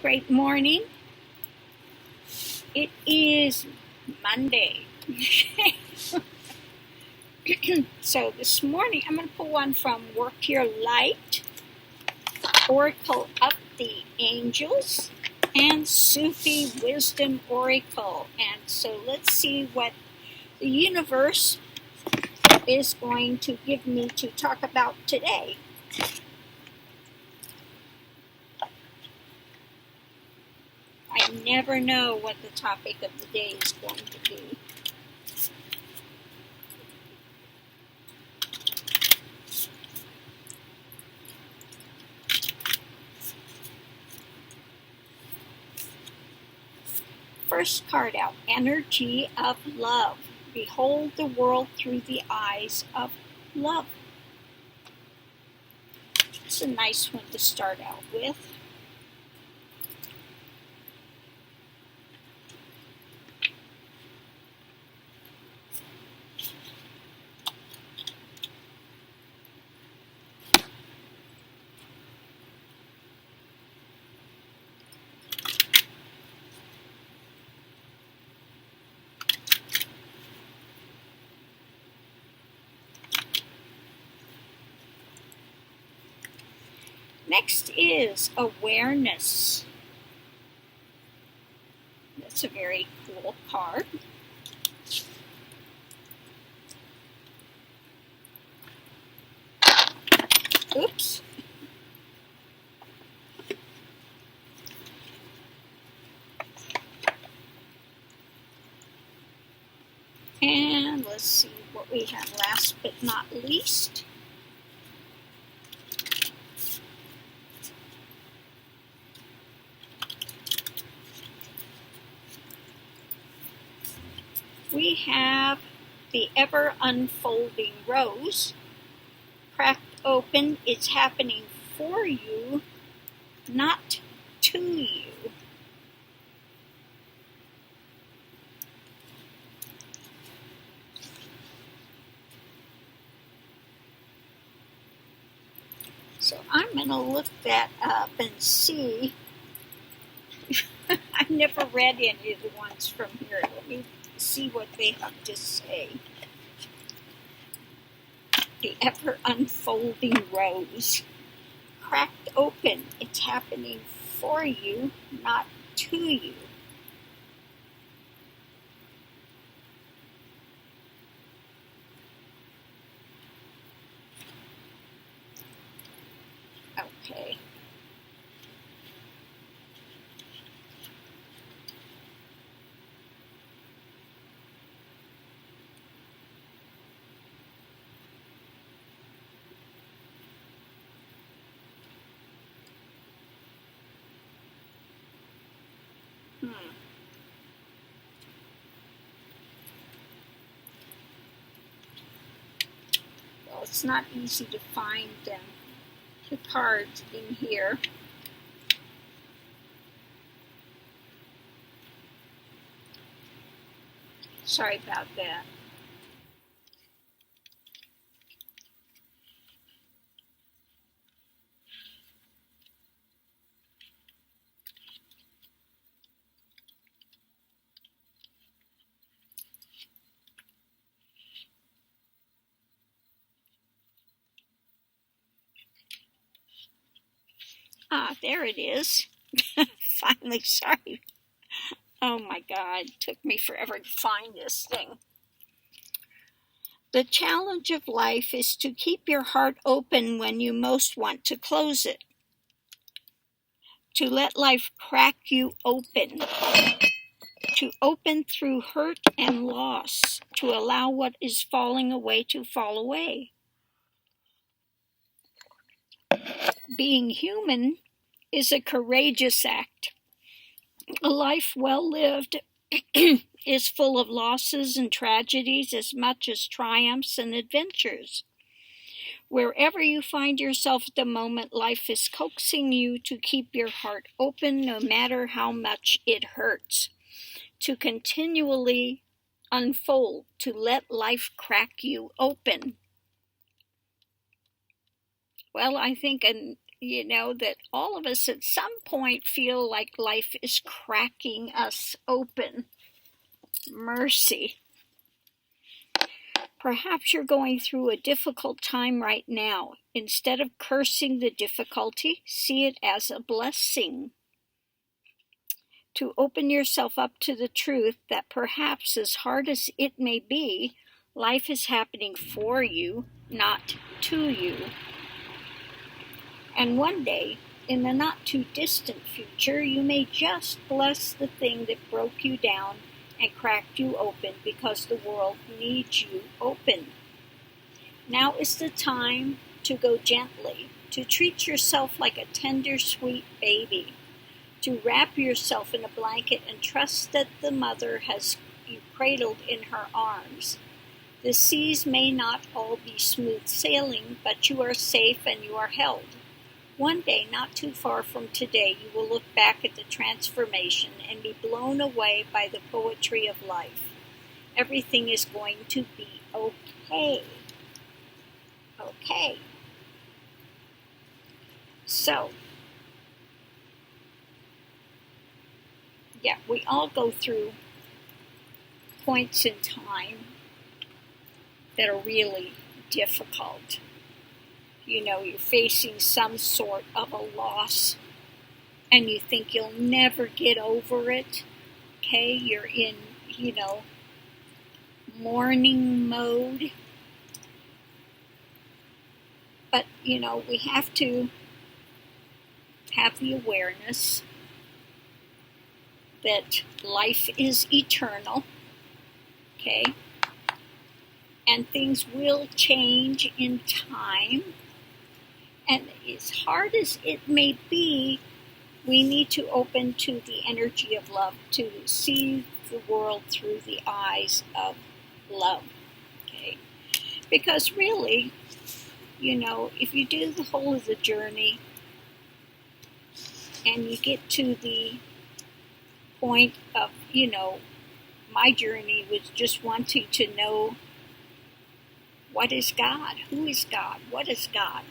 Great morning. It is Monday. So this morning I'm going to pull one from Work Your Light, Oracle of the Angels, and Starseed-Wisdom Oracle. And so let's see what the universe is going to give me to talk about today. I never know what the topic of the day is going to be. First card out, Energy of Love. Behold the world through the eyes of love. It's a nice one to start out with. Next is Awareness. That's a very cool card. Oops. And let's see what we have last but not least. We have the ever unfolding rose. Cracked open, it's happening for you, not to you. So I'm going to look that up and see. I've never read any of the ones from here. Let me see what they have to say. The ever unfolding rose. Cracked open, it's happening for you, not to you. Okay. Well, it's not easy to find the cards in here. Sorry about that. Ah, there it is. Finally, sorry. Oh my God, it took me forever to find this thing. The challenge of life is to keep your heart open when you most want to close it. To let life crack you open. To open through hurt and loss. To allow what is falling away to fall away. Being human is a courageous act. A life well lived is full of losses and tragedies as much as triumphs and adventures. Wherever you find yourself at the moment, life is coaxing you to keep your heart open no matter how much it hurts, to continually unfold, to let life crack you open. Well, I think that all of us at some point feel like life is cracking us open. Mercy. Perhaps you're going through a difficult time right now. Instead of cursing the difficulty, see it as a blessing. To open yourself up to the truth that perhaps, as hard as it may be, life is happening for you, not to you. And one day, in the not too distant future, you may just bless the thing that broke you down and cracked you open, because the world needs you open. Now is the time to go gently, to treat yourself like a tender, sweet baby, to wrap yourself in a blanket and trust that the mother has you cradled in her arms. The seas may not all be smooth sailing, but you are safe and you are held. One day, not too far from today, you will look back at the transformation and be blown away by the poetry of life. Everything is going to be okay. Okay. So, yeah, we all go through points in time that are really difficult. You're facing some sort of a loss and you think you'll never get over it. Okay, you're in, mourning mode. But, we have to have the awareness that life is eternal. Okay, and things will change in time. And as hard as it may be, we need to open to the energy of love, to see the world through the eyes of love. Okay? Because really, if you do the whole of the journey and you get to the point of, my journey was just wanting to know, what is God? Who is God? What is God?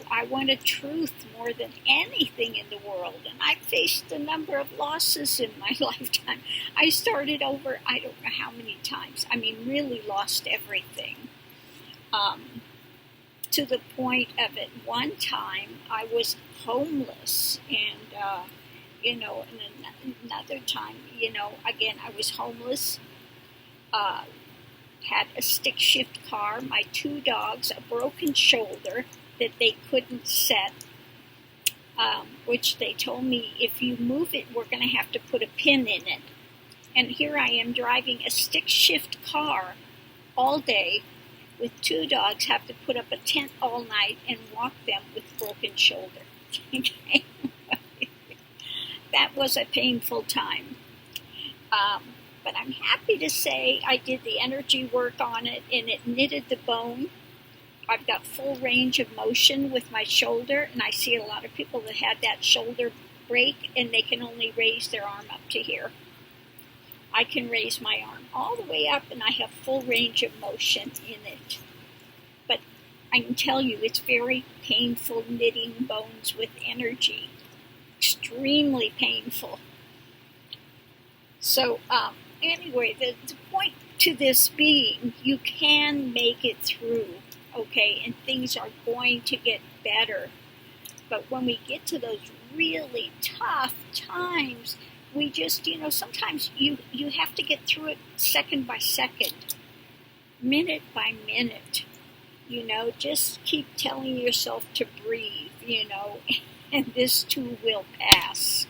I wanted truth more than anything in the world, and I faced a number of losses in my lifetime. I started over, I don't know how many times. Really lost everything. To the point of at one time I was homeless, and and another time, again I was homeless. Had a stick shift car, my 2 dogs, a broken shoulder that they couldn't set, which they told me, if you move it, we're going to have to put a pin in it. And here I am driving a stick shift car all day with 2 dogs, have to put up a tent all night and walk them with broken shoulder. That was a painful time. But I'm happy to say I did the energy work on it, and it knitted the bone. I've got full range of motion with my shoulder, and I see a lot of people that had that shoulder break and they can only raise their arm up to here. I can raise my arm all the way up, and I have full range of motion in it. But I can tell you it's very painful knitting bones with energy. Extremely painful. So, anyway, the point to this being, you can make it through, okay, and things are going to get better. But when we get to those really tough times, we just, sometimes you have to get through it second by second, minute by minute, just keep telling yourself to breathe, and this too will pass,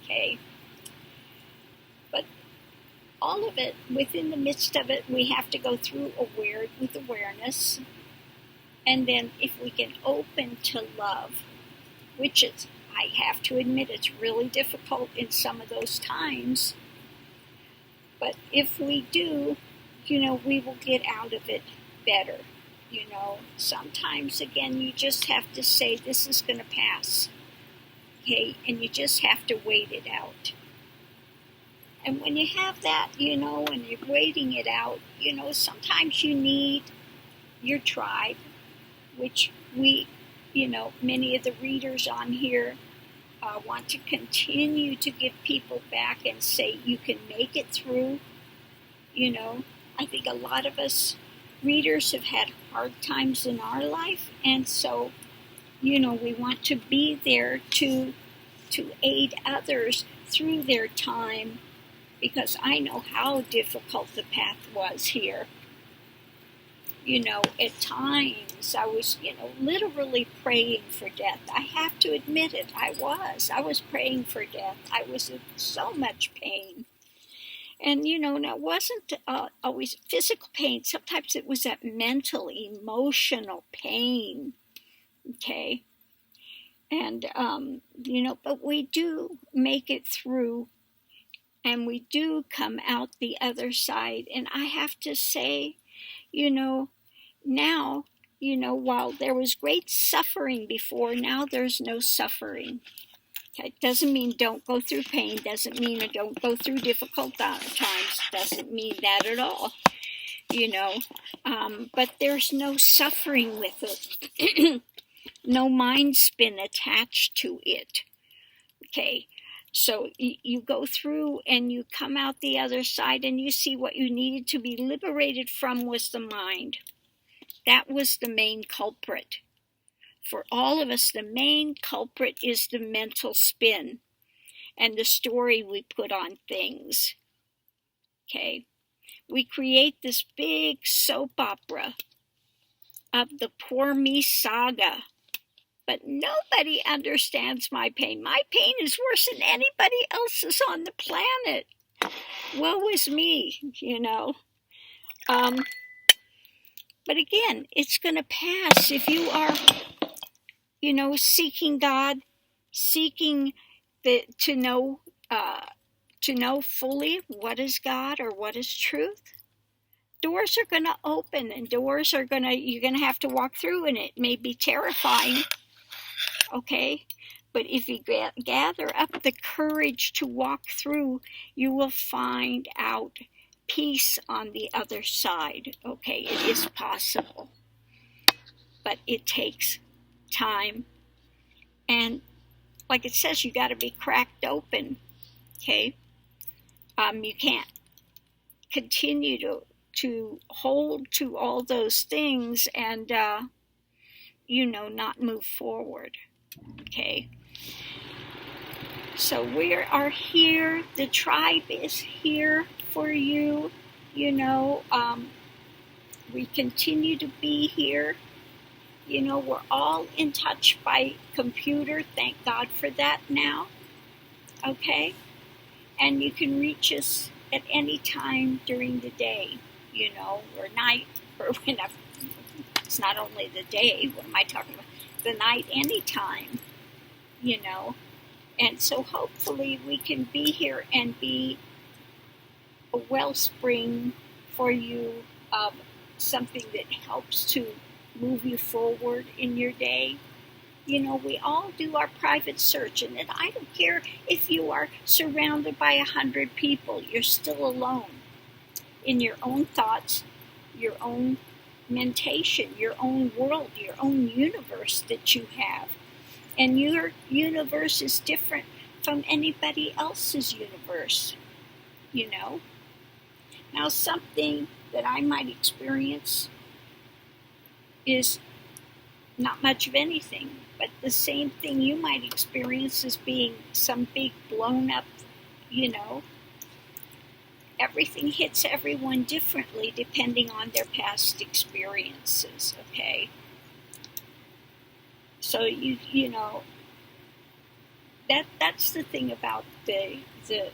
okay? But all of it, within the midst of it, we have to go through with awareness. And then if we can open to love, which is, I have to admit, it's really difficult in some of those times. But if we do, we will get out of it better. Sometimes, again, you just have to say, this is going to pass. Okay? And you just have to wait it out. And when you have that, and you're waiting it out, sometimes you need your tribe, which we many of the readers on here want to continue to give people back and say you can make it through. I think a lot of us readers have had hard times in our life, and so we want to be there to aid others through their time, because I know how difficult the path was here. At times I was, literally praying for death. I have to admit it. I was praying for death. I was in so much pain. And, it wasn't always physical pain. Sometimes it was that mental, emotional pain. Okay. And, but we do make it through, and we do come out the other side. And I have to say, now, while there was great suffering before, now there's no suffering. Okay? Doesn't mean don't go through pain, doesn't mean don't go through difficult times, doesn't mean that at all, but there's no suffering with it. No mind spin attached to it. Okay, so you go through and you come out the other side, and you see what you needed to be liberated from was the mind. That was the main culprit. For all of us, the main culprit is the mental spin and the story we put on things. Okay, we create this big soap opera of the poor me saga. But nobody understands my pain. My pain is worse than anybody else's on the planet. Woe is me, But again, it's going to pass if you are, seeking God, seeking to know fully what is God or what is truth. Doors are going to open, and you're going to have to walk through, and it may be terrifying. Okay, but if you gather up the courage to walk through, you will find out peace on the other side. Okay, it is possible, but it takes time, and like it says, you got to be cracked open. Okay, you can't continue to hold to all those things and not move forward. Okay, so we are here. The tribe is here for you. We continue to be here. We're all in touch by computer. Thank God for that now. Okay, and you can reach us at any time during the day, or night, or whenever. It's not only the day. What am I talking about? The night, anytime, and so hopefully we can be here and be a wellspring for you of something that helps to move you forward in your day. We all do our private search, and I don't care if you are surrounded by 100 people, you're still alone in your own thoughts, your own mentation, your own world, your own universe that you have. And your universe is different from anybody else's universe, Now, something that I might experience is not much of anything, but the same thing you might experience as being some big blown up, Everything hits everyone differently depending on their past experiences, okay? So that's the thing about the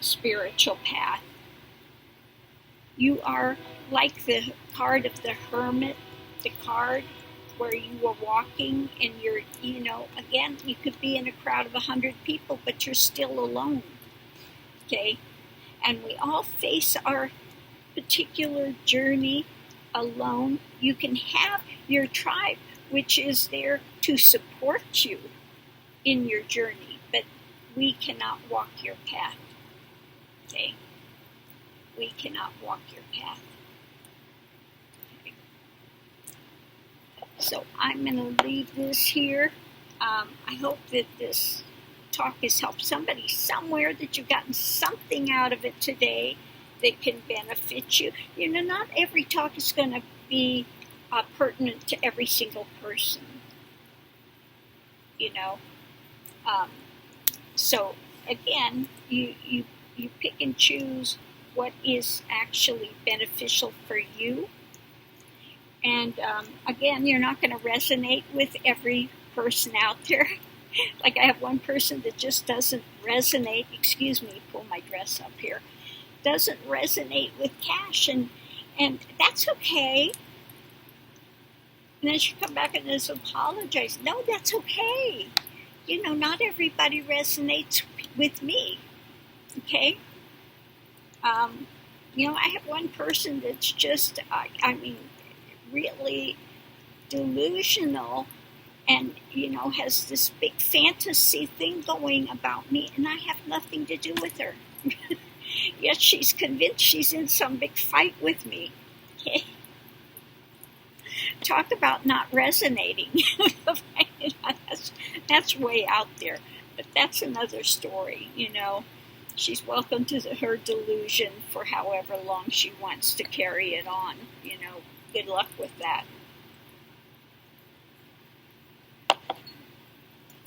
spiritual path. You are like the card of the hermit, the card where you were walking and you're, again, you could be in a crowd of 100 people, but you're still alone, okay? And we all face our particular journey alone. You can have your tribe, which is there to support you in your journey, but we cannot walk your path, okay? We cannot walk your path. Okay. So I'm going to leave this here. I hope that this talk has helped somebody somewhere, that you've gotten something out of it today that can benefit you. Not every talk is going to be pertinent to every single person. So again, you pick and choose what is actually beneficial for you. And again, you're not going to resonate with every person out there. Like I have one person that just doesn't resonate, excuse me, pull my dress up here, doesn't resonate with cash, and that's okay. And then she come back and just apologize. No, that's okay. Not everybody resonates with me. Okay? I have one person that's just, really delusional, and has this big fantasy thing going about me, and I have nothing to do with her. Yet she's convinced she's in some big fight with me. Okay? Talk about not resonating. That's way out there, but that's another story. She's welcome to her delusion for however long she wants to carry it on. Good luck with that.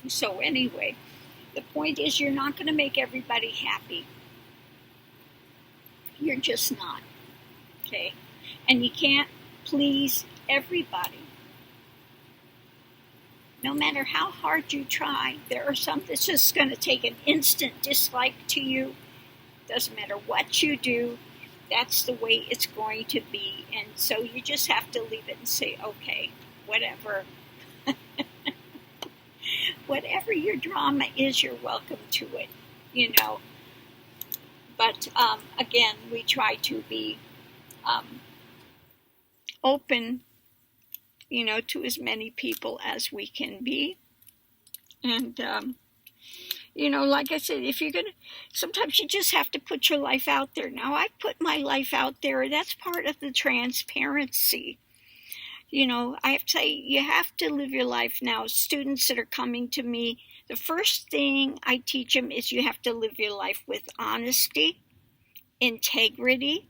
So anyway, the point is, you're not going to make everybody happy. You're just not. Okay? And you can't please everybody. No matter how hard you try, there are some that's just going to take an instant dislike to you. Doesn't matter what you do, that's the way it's going to be. And so you just have to leave it and say, okay, whatever. Whatever your drama is, you're welcome to it, But again, we try to be open, to as many people as we can be. And, like I said, if you're going to, sometimes you just have to put your life out there. Now, I put my life out there. That's part of the transparency. I have to say, you have to live your life. Now, students that are coming to me, the first thing I teach them is you have to live your life with honesty, integrity,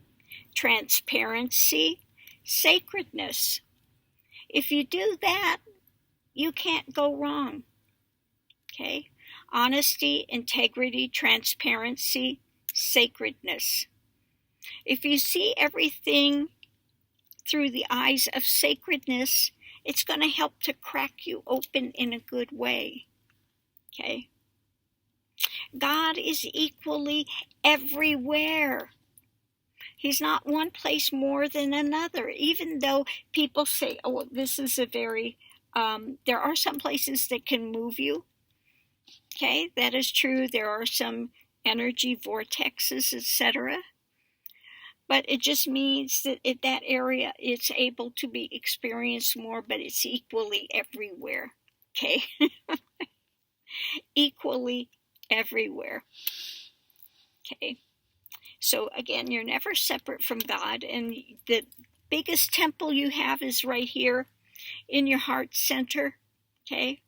transparency, sacredness. If you do that, you can't go wrong. Okay? Honesty, integrity, transparency, sacredness. If you see everything through the eyes of sacredness, it's going to help to crack you open in a good way. Okay? God is equally everywhere. He's not one place more than another, even though people say, oh, this is a very, there are some places that can move you. Okay, that is true. There are some energy vortexes, etc. But it just means that in that area, it's able to be experienced more, but it's equally everywhere. Okay? Equally everywhere. Okay? So again, you're never separate from God, and the biggest temple you have is right here in your heart center. Okay?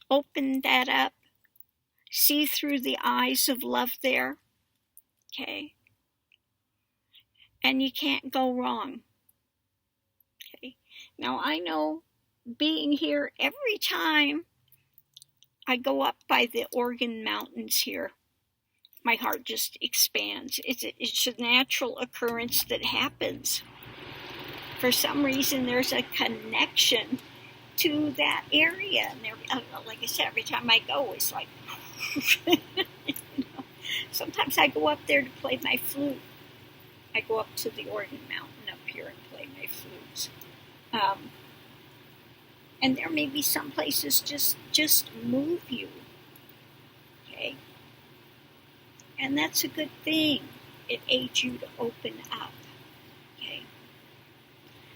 Open that up. See through the eyes of love there. Okay? And you can't go wrong. Okay? Now, I know being here every time I go up by the Oregon Mountains here, my heart just expands. It's a natural occurrence that happens. For some reason, there's a connection to that area. And like I said, every time I go, it's like, Sometimes I go up there to play my flute. I go up to the Oregon Mountain up here and play my flutes. And there may be some places just move you. Okay? And that's a good thing. It aids you to open up. Okay?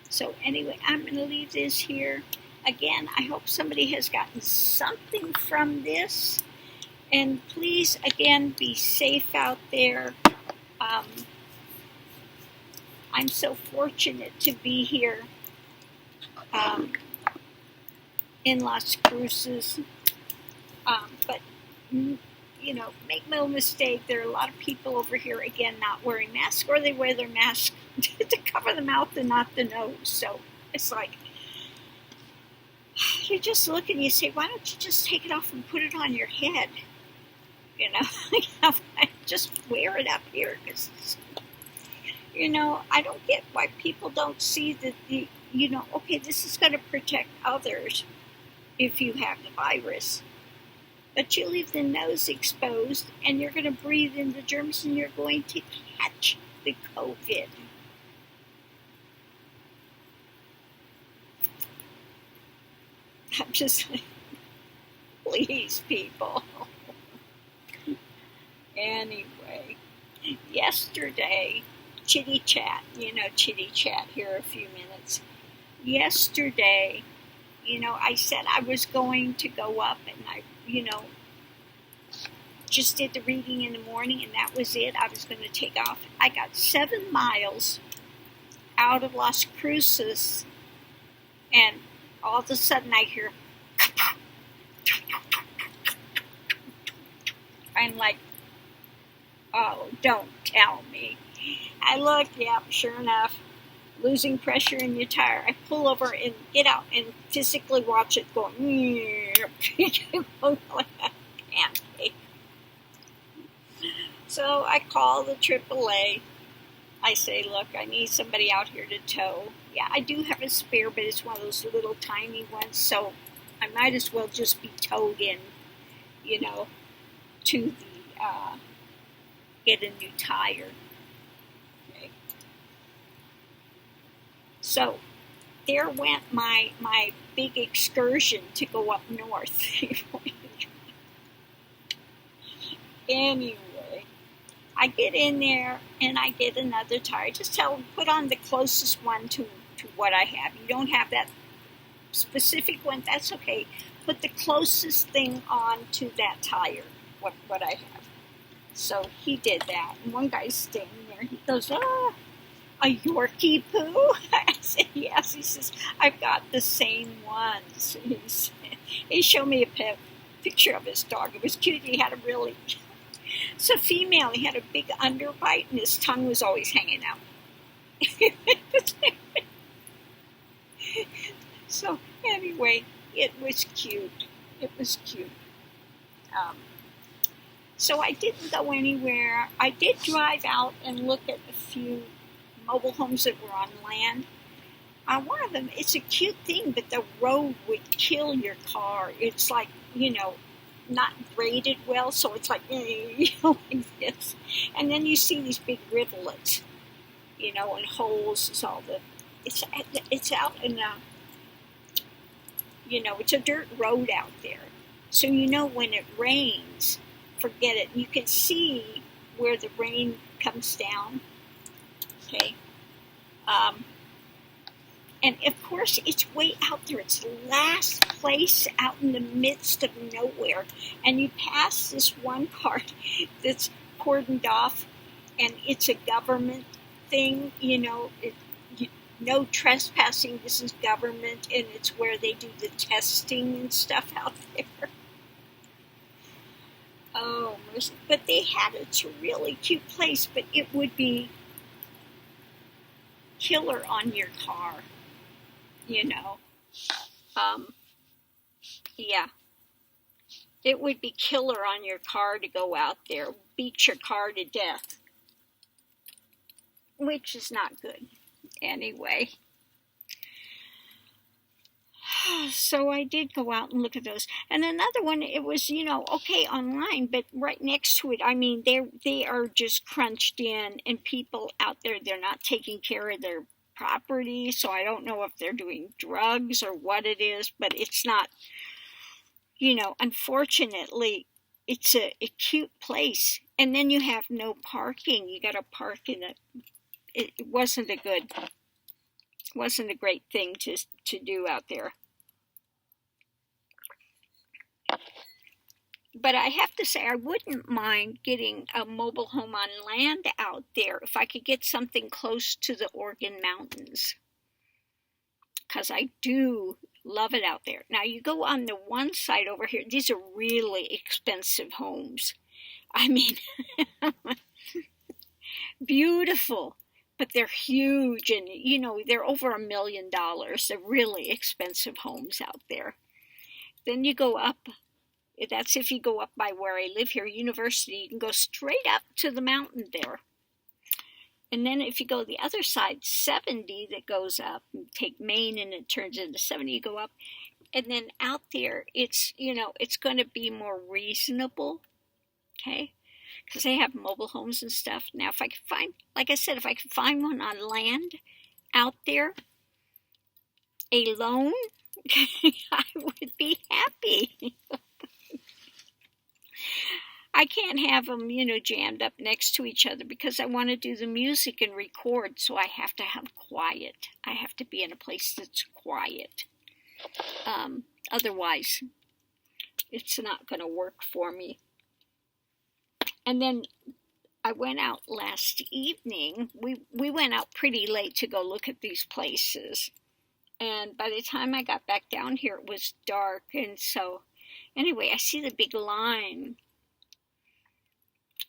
So anyway, I'm going to leave this here. Again, I hope somebody has gotten something from this. And please, again, be safe out there. I'm so fortunate to be here in Las Cruces. But, you know, make no mistake, there are a lot of people over here, again, not wearing masks, or they wear their mask to cover the mouth and not the nose. So it's like, you just look and you say, why don't you just take it off and put it on your head? You know, just wear it up here. Because, you know, I don't get why people don't see that you know, okay, this is going to protect others if you have the virus. But you leave the nose exposed and you're going to breathe in the germs and you're going to catch the COVID. I'm just like, please, people. Anyway, yesterday, chitty chat, you know, chitty chat here a few minutes. Yesterday, you know, I said I was going to go up and I, you know, just did the reading in the morning and that was it. I was going to take off. I got 7 miles out of Las Cruces and all of a sudden I hear, I'm like, oh, don't tell me. I look, yep, sure enough, losing pressure in your tire. I pull over and get out and physically watch it going like a pancake. So I call the AAA. I say, look, I need somebody out here to tow. Yeah, I do have a spare, but it's one of those little tiny ones, so I might as well just be towed in, you know, to the, get a new tire. Okay. So there went my big excursion to go up north. Anyway, I get in there and I get another tire. Just tell them, put on the closest one to what I have. You don't have that specific one, that's okay. Put the closest thing on to that tire, what I have. So he did that. And one guy's standing there. He goes, a Yorkie poo? I said, yes. He says, I've got the same ones. He showed me a picture of his dog. It was cute. He had it's a female. He had a big underbite and his tongue was always hanging out. So anyway, it was cute. It was cute. So I didn't go anywhere. I did drive out and look at a few mobile homes that were on land. One of them, it's a cute thing, but the road would kill your car. It's like, you know, not graded well, so it's like, you know, like this. And then you see these big rivulets, you know, and holes. Is all it's out in a, you know, it's a dirt road out there. So you know when it rains, forget it. You can see where the rain comes down. Okay. And of course, it's way out there. It's the last place out in the midst of nowhere. And you pass this one part that's cordoned off, and it's a government thing, you know, no trespassing. This is government, and it's where they do the testing and stuff out there. Oh, mercy. But they had it's a really cute place, but it would be killer on your car, you know. Yeah. It would be killer on your car to go out there, beat your car to death, which is not good. Anyway. So I did go out and look at those. And another one, it was, you know, okay online, but right next to it, I mean, they are just crunched in, and people out there, they're not taking care of their property. So I don't know if they're doing drugs or what it is, but it's not, you know, unfortunately, it's a cute place. And then you have no parking. You got to park in it wasn't a great thing to do out there. But I have to say, I wouldn't mind getting a mobile home on land out there if I could get something close to the Oregon mountains. Because I do Love it out there. Now you go on the one side over here. These are really expensive homes. I mean, beautiful, but they're huge, and they're over $1 million. They're really expensive homes out there. Then you go up. That's if you go up by where I live here, University. You can go straight up to the mountain there. And then if you go the other side, 70 that goes up, and take Maine and it turns into 70, you go up. And then out there, it's going to be more reasonable, okay? Because they have mobile homes and stuff. Now, if I could find, like I said, if I could find one on land out there, alone, I would be happy. I can't have them, jammed up next to each other because I want to do the music and record, so I have to have quiet. I have to be in a place that's quiet. Otherwise, it's not going to work for me. And then I went out last evening. We went out pretty late to go look at these places. And by the time I got back down here, it was dark. And so, anyway, I see the big line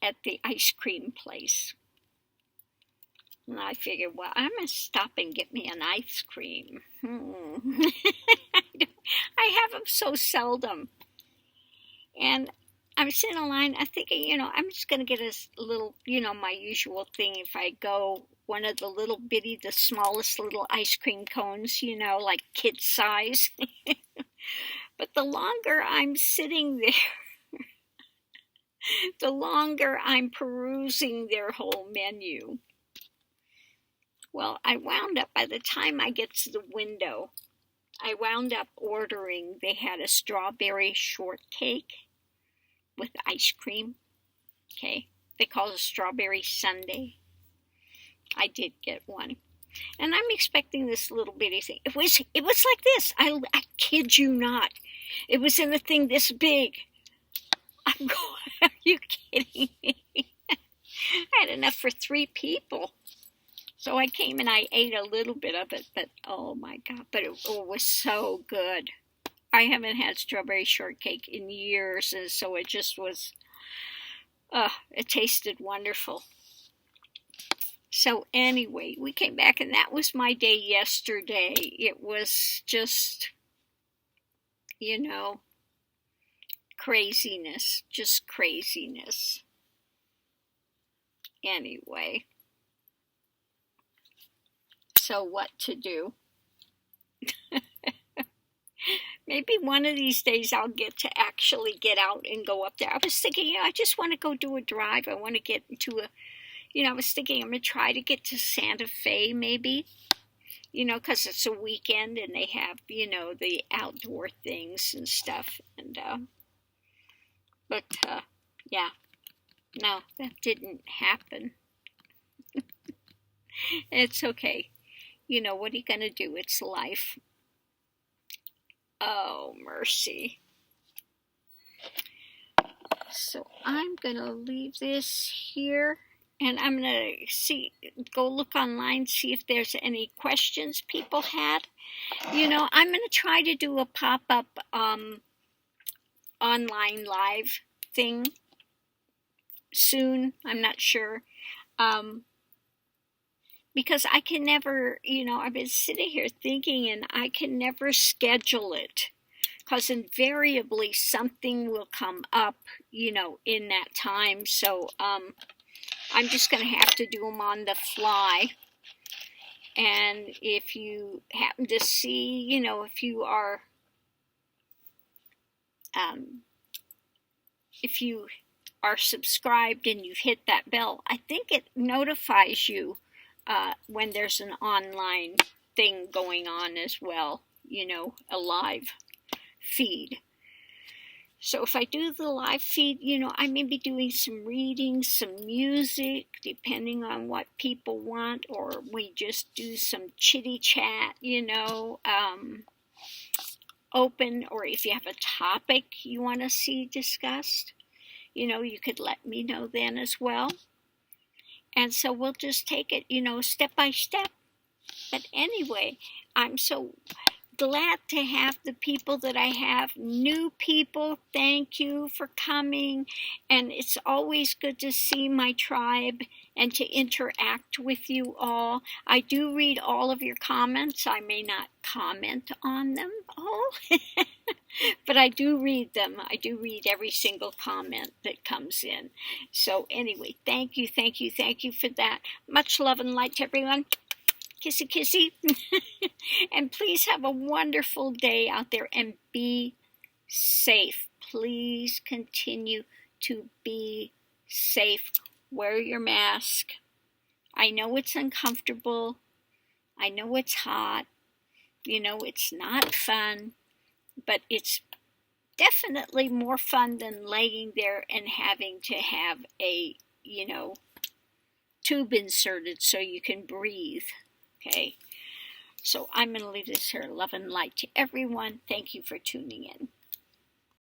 at the ice cream place. And I figured, well, I'm going to stop and get me an ice cream. I have them so seldom. And I'm sitting in line, I'm thinking, I'm just going to get a little, my usual thing. If I go, one of the little bitty, the smallest little ice cream cones, like kid size. But the longer I'm sitting there, the longer I'm perusing their whole menu. Well, I wound up, by the time I get to the window, I wound up ordering, they had a strawberry shortcake with ice cream. Okay, they call it a strawberry sundae. I did get one. And I'm expecting this little bitty thing. It was like this. I kid you not. It was in a thing this big. I'm going, are you kidding me? I had enough for 3 people. So I came and I ate a little bit of it, but oh my God, but it was so good. I haven't had strawberry shortcake in years, and so it just was, it tasted wonderful. So anyway, we came back, and that was my day yesterday. It was just, craziness, just craziness. Anyway, so what to do? Maybe one of these days I'll get to actually get out and go up there. I was thinking, I just want to go do a drive. I want to get into I was thinking I'm going to try to get to Santa Fe maybe, because it's a weekend and they have, the outdoor things and stuff. And, yeah, no, that didn't happen. It's okay. What are you going to do? It's life. Oh, mercy. So I'm going to leave this here, and I'm going to go look online, see if there's any questions people had. I'm going to try to do a pop-up online live thing soon. I'm not sure. Because I can never, I've been sitting here thinking, and I can never schedule it. Because invariably something will come up, in that time. So I'm just going to have to do them on the fly. And if you happen to see, if you are subscribed and you've hit that bell, I think it notifies you when there's an online thing going on as well, a live feed. So if I do the live feed, I may be doing some reading, some music, depending on what people want, or we just do some chitty chat, open, or if you have a topic you want to see discussed, you could let me know then as well. And so we'll just take it, step by step. But anyway, I'm so glad to have the people that I have. New people, thank you for coming. And it's always good to see my tribe and to interact with you all. I do read all of your comments. I may not comment on them all, but I do read them. I do read every single comment that comes in. So anyway, thank you, thank you, thank you for that. Much love and light to everyone. Kissy, kissy. And please have a wonderful day out there and be safe. Please continue to be safe. Wear your mask. I know it's uncomfortable. I know it's hot. You know, it's not fun, but it's definitely more fun than laying there and having to have a, tube inserted so you can breathe. Okay, so I'm going to leave this here. Love and light to everyone. Thank you for tuning in.